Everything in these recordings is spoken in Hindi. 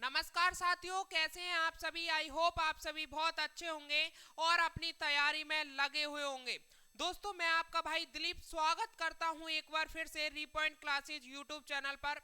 नमस्कार साथियों, कैसे हैं आप सभी। आई होप आप सभी बहुत अच्छे होंगे और अपनी तैयारी में लगे हुए होंगे। दोस्तों, मैं आपका भाई दिलीप स्वागत करता हूं एक बार फिर से रीपॉइंट क्लासेज यूट्यूब चैनल पर।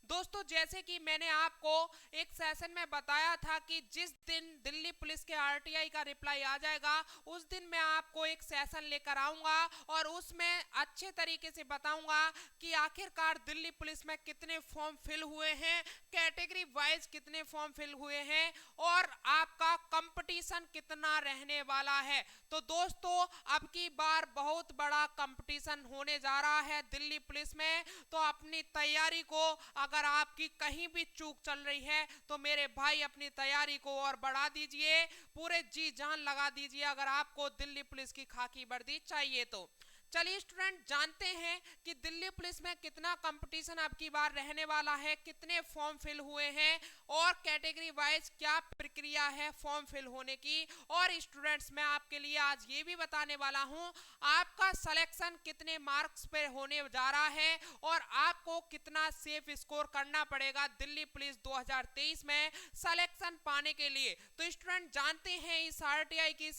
दोस्तों, जैसे कि मैंने आपको एक सेशन में बताया था कि जिस दिन दिल्ली पुलिस के आरटीआई का रिप्लाई आ जाएगा उस दिन मैं आपको एक सेशन लेकर आऊंगा और उसमें अच्छे तरीके से बताऊंगा कि आखिरकार दिल्ली पुलिस में कितने फॉर्म फिल हुए हैं, कैटेगरी वाइज कितने फॉर्म फिल हुए हैं और आपका कंपटीशन कितना रहने वाला है। तो दोस्तों, अब की बार बहुत बड़ा कंपटीशन होने जा रहा है दिल्ली पुलिस में। तो अपनी तैयारी को, अगर आपकी कहीं भी चूक चल रही है तो मेरे भाई अपनी तैयारी को और बढ़ा दीजिए, पूरे जी जान लगा दीजिए अगर आपको दिल्ली पुलिस की खाकी वर्दी चाहिए तो। चलिए स्टूडेंट, जानते हैं कि दिल्ली पुलिस में कितना कंपटीशन अब की बार रहने वाला है, कितने फॉर्म फिल हुए हैं और कैटेगरी वाइज क्या प्रक्रिया है फॉर्म फिल होने की। और स्टूडेंट्स, मैं आपके लिए आज ये भी बताने वाला हूं आपका सिलेक्शन कितने मार्क्स पे होने जा रहा है और आपको कितना सेफ स्कोर करना पड़ेगा दिल्ली पुलिस 2023 में सिलेक्शन पाने के लिए। तो स्टूडेंट, जानते हैं इस आरटीआई की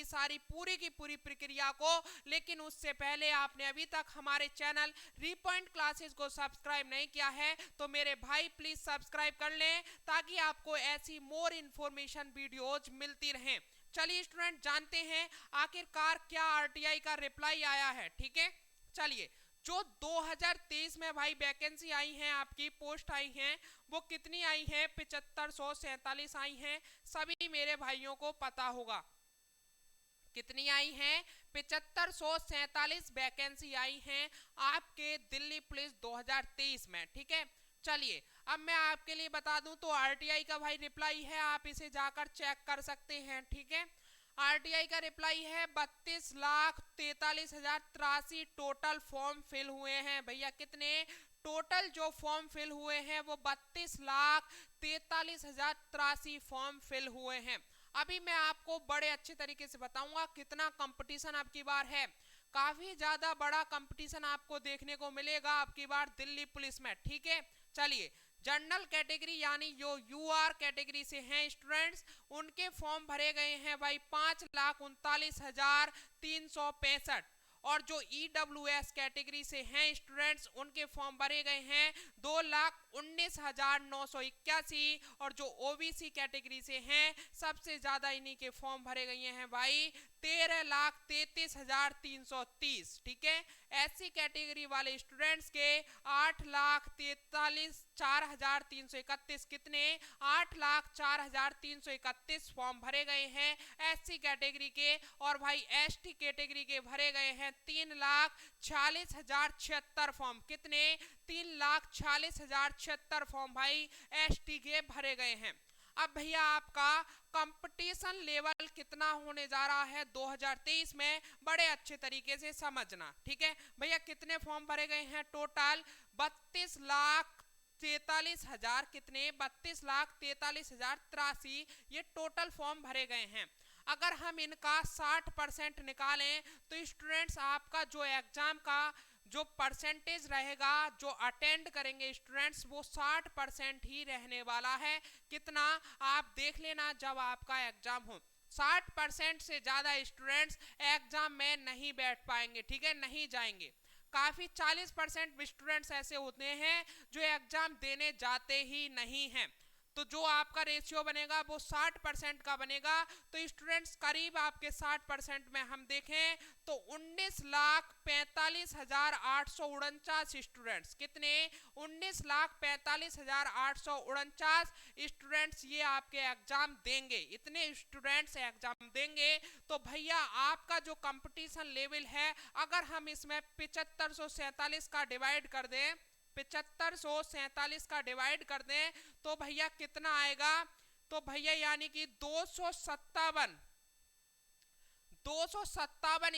सारी पूरी की पूरी प्रक्रिया को। लेकिन उससे पहले आपने अभी तक हमारे चैनल रीपॉइंट क्लासेस को सब्सक्राइब नहीं किया है तो मेरे भाई प्लीज सब्सक्राइब कर लें ताकि आपको ऐसी मोर इंफॉर्मेशन वीडियोज मिलती रहें। चलिए स्टूडेंट, जानते हैं आखिरकार क्या आरटीआई का रिप्लाई आया है। ठीक है, चलिए। जो 2023 में भाई वैकेंसी आई हैं, आपकी पोस्ट आई हैं, वो कितनी आई है? 7547 आई हैं। सभी मेरे भाइयों को पता होगा कितनी आई हैं। 7547 वैकेंसी आई हैं आपके दिल्ली पुलिस 2023 में। ठीक है, चलिए अब मैं आपके लिए बता दूं तो आरटीआई का भाई रिप्लाई है, आप इसे जाकर चेक कर सकते हैं। ठीक है, आरटीआई का रिप्लाई है 32,43,083 टोटल फॉर्म फिल हुए हैं। भैया कितने टोटल जो फॉर्म फिल हुए हैं वो 32,43,083 फॉर्म फिल हुए हैं। अभी मैं आपको बड़े अच्छे तरीके से बताऊंगा कितना कंपटीशन अब की बार है। काफी ज्यादा बड़ा कंपटीशन आपको देखने को मिलेगा अब की बार दिल्ली पुलिस में। ठीक है, चलिए। जनरल कैटेगरी यानी जो यूआर कैटेगरी से हैं स्टूडेंट्स, उनके फॉर्म भरे गए हैं भाई 5,39,365 और जो ईडब्ल्यूएस कैटेगरी से हैं स्टूडेंट्स उनके फॉर्म भरे गए हैं 2,19,981 और जो ओबीसी कैटेगरी से हैं सबसे ज्यादा इन्हीं के फॉर्म भरे गए हैं भाई 13,33,330। ठीक है, एससी कैटेगरी वाले स्टूडेंट्स के 8,43,4,331 कितने 8,04,331 फॉर्म भरे गए हैं एससी कैटेगरी के। और भाई एसटी कैटेगरी के भरे गए हैं 3,46,076 फॉर्म। कितने? 3,46,076 फॉर्म भाई एसटी के भरे गए हैं। अब भैया आपका कंपटीशन लेवल कितना होने जा रहा है 2023 में, बड़े अच्छे तरीके से समझना। ठीक है भैया, कितने फॉर्म भरे गए हैं टोटल? 32,43,000 कितने 32,43,083 ये टोटल फॉर्म भरे गए हैं। अगर हम इनका 60% निकालें तो स्टूडेंट्स आपका जो एग्जाम का जो परसेंटेज रहेगा जो अटेंड करेंगे स्टूडेंट्स वो 60% ही रहने वाला है। कितना? आप देख लेना जब आपका एग्जाम हो। 60% से ज्यादा स्टूडेंट्स एग्जाम में नहीं बैठ पाएंगे। ठीक है, नहीं जाएंगे। काफी 40% स्टूडेंट्स ऐसे होते हैं जो एग्जाम देने जाते ही नहीं हैं। तो जो आपका रेशियो बनेगा वो 60% का बनेगा। तो स्टूडेंट्स करीब आपके 60% में हम देखें तो 19,45,849 स्टूडेंट्स। कितने? 19,45,849 स्टूडेंट्स ये आपके एग्जाम देंगे। इतने स्टूडेंट्स एग्जाम देंगे तो भैया आपका जो कंपटीशन लेवल है, अगर हम इसमें 7547 का डिवाइड कर दें, 7547 का डिवाइड कर दें तो भैया कितना आएगा? तो भैया यानी कि 257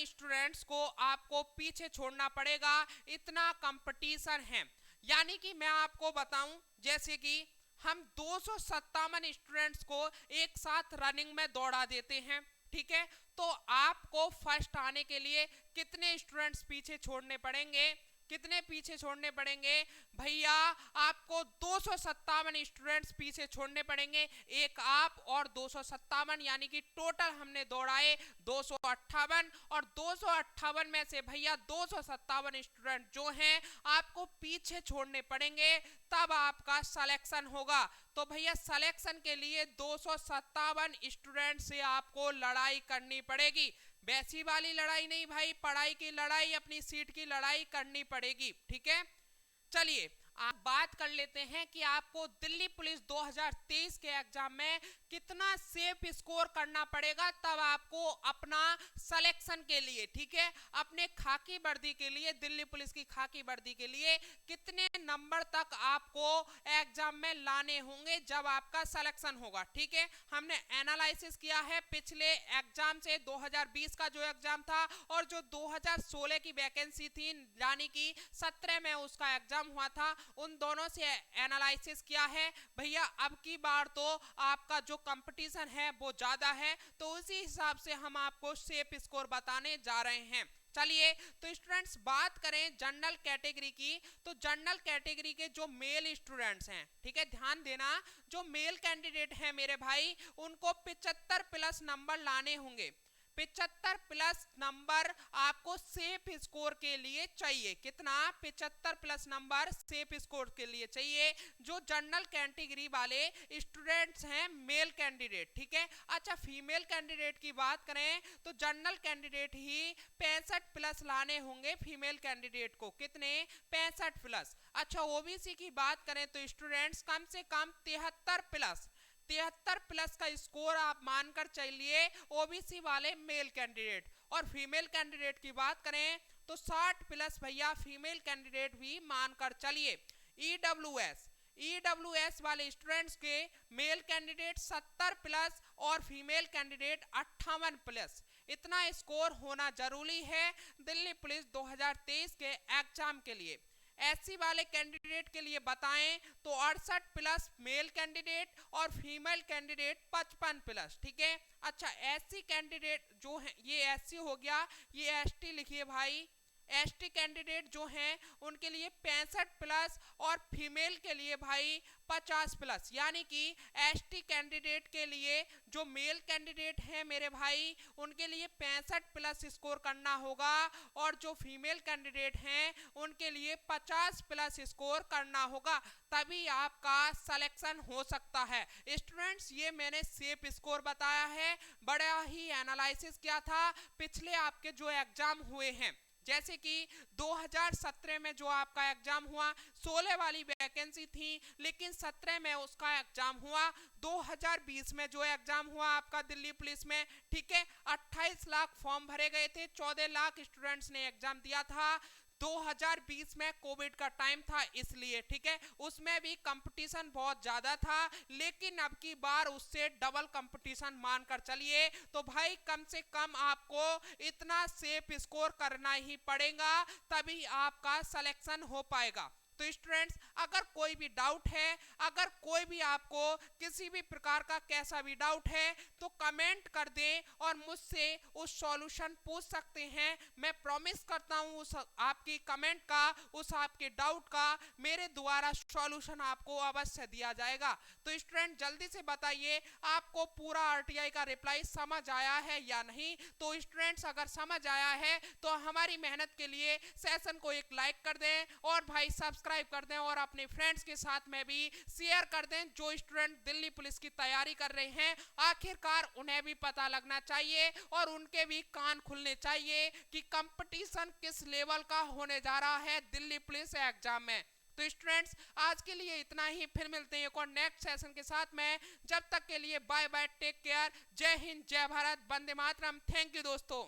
स्टूडेंट्स को आपको पीछे छोड़ना पड़ेगा। इतना कंपटीशन है। यानी कि मैं आपको बताऊं, जैसे कि हम 257 स्टूडेंट्स को एक साथ रनिंग में दौड़ा देते हैं। ठीक है, तो आपको फर्स्ट आने के लिए कितने स्टूडेंट्स पीछे छोड़ने पड़ेंगे? कितने पीछे छोड़ने पड़ेंगे भैया? आपको 257 स्टूडेंट्स पीछे छोड़ने पड़ेंगे, एक आप और 257, यानी कि टोटल हमने दौड़ाए 258, और 258 में से भैया 257 स्टूडेंट जो हैं आपको पीछे छोड़ने पड़ेंगे, तब आपका सिलेक्शन होगा। तो भैया सिलेक्शन के लिए 257 स्टूडेंट से आपको लड़ाई करनी पड़ेगी, वैसी वाली लड़ाई नहीं भाई, पढ़ाई की लड़ाई, अपनी सीट की लड़ाई करनी पड़ेगी, ठीक है। चलिए आप बात कर लेते हैं कि आपको दिल्ली पुलिस 2023 के एग्जाम में कितना सेफ स्कोर करना पड़ेगा, तब आपको अपना सिलेक्शन के लिए, ठीक है, अपने खाकी वर्दी के लिए, दिल्ली पुलिस की खाकी वर्दी के लिए कितने नंबर तक आपको एग्जाम में लाने होंगे जब आपका सिलेक्शन होगा, ठीक है। हमने एनालिसिस किया है पिछले एग्जाम से, 2020 का जो एग्जाम था और जो 2016 की वैकेंसी थी, यानी कि 17 में उसका एग्जाम हुआ था, उन दोनों से एनालिसिस किया है भैया। अब की बार तो आपका जो कंपटीशन है वो ज्यादा है, तो उसी हिसाब से हम आपको सेफ स्कोर बताने जा रहे हैं। चलिए तो स्टूडेंट्स बात करें जनरल कैटेगरी की, तो जनरल कैटेगरी के जो मेल स्टूडेंट्स हैं, ठीक है, ध्यान देना, जो मेल कैंडिडेट हैं मेरे भाई, उनको 75 प्लस नंबर लाने होंगे। 75 प्लस नंबर आपको सेफ स्कोर के लिए चाहिए। कितना? 75 प्लस नंबर सेफ स्कोर के लिए चाहिए, जो जनरल कैटेगरी वाले स्टूडेंट्स हैं, मेल कैंडिडेट, ठीक है। अच्छा फीमेल कैंडिडेट की बात करें तो जनरल कैंडिडेट ही 65 प्लस लाने होंगे फीमेल कैंडिडेट को। कितने? 65 प्लस। अच्छा ओबीसी की बात करें तो स्टूडेंट्स कम से कम 73 प्लस, 73 प्लस का स्कोर आप मानकर चलिए ओबीसी वाले मेल कैंडिडेट। और फीमेल कैंडिडेट की बात करें तो 60 प्लस भैया फीमेल कैंडिडेट भी मानकर चलिए। ईडब्ल्यूएस वाले स्टूडेंट्स के मेल कैंडिडेट 70 प्लस और फीमेल कैंडिडेट 58 प्लस, इतना स्कोर होना जरूरी है दिल्ली पुलिस 2023 के एग्जाम के लिए। एससी वाले कैंडिडेट के लिए बताएं तो 68 प्लस मेल कैंडिडेट और फीमेल कैंडिडेट 55 प्लस, ठीक है। अच्छा एससी कैंडिडेट जो है, ये एससी हो गया, ये एसटी लिखिए भाई। एसटी कैंडिडेट जो हैं उनके लिए 65 प्लस और फीमेल के लिए भाई 50 प्लस, यानी कि एसटी कैंडिडेट के लिए जो मेल कैंडिडेट हैं मेरे भाई उनके लिए 65 प्लस स्कोर करना होगा, और जो फीमेल कैंडिडेट हैं उनके लिए 50 प्लस स्कोर करना होगा, तभी आपका सिलेक्शन हो सकता है। स्टूडेंट्स ये मैंने सेफ स्कोर बताया है, बड़ा ही एनालिसिस किया था पिछले आपके जो एग्जाम हुए हैं, जैसे कि 2017 में जो आपका एग्जाम हुआ 16 वाली वैकेंसी थी, लेकिन 17 में उसका एग्जाम हुआ। 2020 में जो एग्जाम हुआ आपका दिल्ली पुलिस में, ठीक है, 28 लाख फॉर्म भरे गए थे, 14 लाख स्टूडेंट्स ने एग्जाम दिया था। 2020 में कोविड का टाइम था इसलिए, ठीक है, उसमें भी कंपटीशन बहुत ज्यादा था, लेकिन अब की बार उससे डबल कंपटीशन मानकर चलिए। तो भाई कम से कम आपको इतना सेफ स्कोर करना ही पड़ेगा, तभी आपका सिलेक्शन हो पाएगा। तो स्टूडेंट्स अगर कोई भी डाउट है, अगर कोई भी आपको किसी भी प्रकार का कैसा भी डाउट है तो कमेंट कर दें और मुझसे उस सॉल्यूशन पूछ सकते हैं। मैं प्रॉमिस करता हूं उस आपकी कमेंट का, उस आपके डाउट का मेरे द्वारा सॉल्यूशन आपको अवश्य दिया जाएगा। तो स्टूडेंट जल्दी से बताइए आपको पूरा आरटीआई का रिप्लाई समझ आया है या नहीं। तो स्टूडेंट्स अगर समझ आया है तो हमारी मेहनत के लिए सेशन को एक लाइक कर दें, और भाई सब्सक्राइब कर दें, और अपने फ्रेंड्स के साथ में भी शेयर कर दें जो स्टूडेंट दिल्ली पुलिस की तैयारी कर रहे हैं। आखिरकार उन्हें भी पता लगना चाहिए और उनके भी कान खुलने चाहिए कि कंपटीशन किस लेवल का होने जा रहा है दिल्ली पुलिस एग्जाम में। तो स्टूडेंट्स आज के लिए इतना ही, फिर मिलते हैं एक और नेक्स्ट सेशन के साथ में। जब तक के लिए बाय बाय, टेक केयर, जय हिंद, जय भारत, वंदे मातरम। थैंक यू दोस्तों।